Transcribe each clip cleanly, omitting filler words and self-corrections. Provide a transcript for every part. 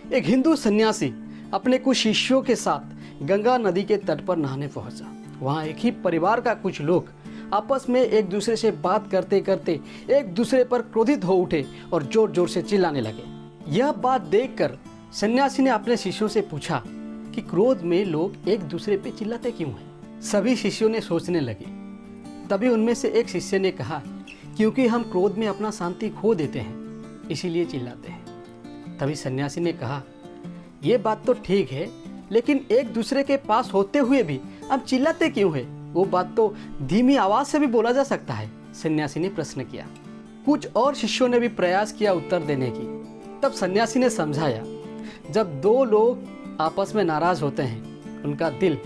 एक हिंदू सन्यासी अपने कुछ शिष्यों के साथ गंगा नदी के तट पर नहाने पहुंचा। वहां एक ही परिवार का कुछ लोग आपस में एक दूसरे से बात करते करते एक दूसरे पर क्रोधित हो उठे और जोर जोर से चिल्लाने लगे। यह बात देखकर सन्यासी ने अपने शिष्यों से पूछा कि क्रोध में लोग एक दूसरे पे चिल्लाते क्यों हैं? सभी शिष्यों ने सोचने लगे। तभी उनमें से एक शिष्य ने कहा, क्योंकि हम क्रोध में अपना शांति खो देते हैं, इसीलिए चिल्लाते हैं। तभी सन्यासी ने कहा, ये बात तो ठीक है, लेकिन एक दूसरे के पास होते हुए भी हम चिल्लाते क्यों हैं? वो बात तो धीमी आवाज से भी बोला जा सकता है, सन्यासी ने प्रश्न किया। कुछ और शिष्यों ने भी प्रयास किया उत्तर देने की। तब सन्यासी ने समझाया, जब दो लोग आपस में नाराज होते हैं, उनका दिल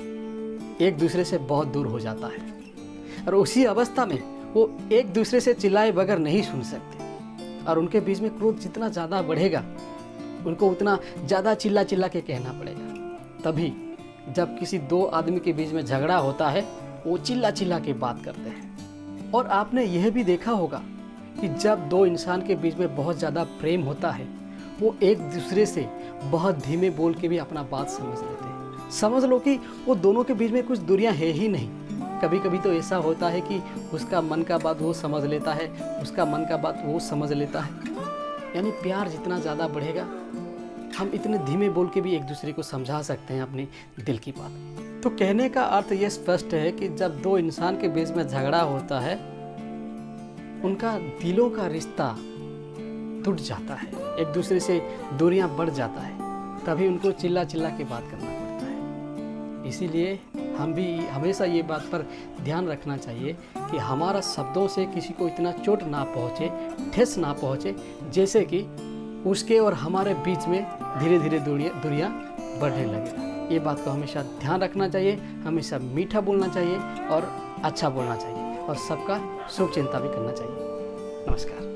एक दूसरे से बहुत दूर हो जाता है और उसी अवस्था में वो एक दूसरे से चिल्लाए बगैर नहीं सुन सकते और उनके बीच में क्रोध जितना ज़्यादा बढ़ेगा, उनको उतना ज़्यादा चिल्ला चिल्ला के कहना पड़ेगा। तभी जब किसी दो आदमी के बीच में झगड़ा होता है, वो चिल्ला चिल्ला के बात करते हैं। और आपने यह भी देखा होगा कि जब दो इंसान के बीच में बहुत ज़्यादा प्रेम होता है, वो एक दूसरे से बहुत धीमे बोल के भी अपना बात समझ लेते हैं। समझ लो कि वो दोनों के बीच में कुछ दूरियां है ही नहीं। कभी कभी तो ऐसा होता है कि उसका मन का बात वो समझ लेता है, उसका मन का बात वो समझ लेता है। यानी प्यार जितना ज़्यादा बढ़ेगा, हम इतने धीमे बोल के भी एक दूसरे को समझा सकते हैं अपने दिल की बात। तो कहने का अर्थ ये स्पष्ट है कि जब दो इंसान के बीच में झगड़ा होता है, उनका दिलों का रिश्ता टूट जाता है, एक दूसरे से दूरियां बढ़ जाता है, तभी उनको चिल्ला चिल्ला के बात करना पड़ता है। इसीलिए हम भी हमेशा ये बात पर ध्यान रखना चाहिए कि हमारा शब्दों से किसी को इतना चोट ना पहुँचे, ठेस ना पहुँचे, जैसे कि उसके और हमारे बीच में धीरे धीरे दूरियां बढ़ने लगे। ये बात को हमेशा ध्यान रखना चाहिए, हमेशा मीठा बोलना चाहिए और अच्छा बोलना चाहिए और सबका शुभ चिंता भी करना चाहिए। नमस्कार।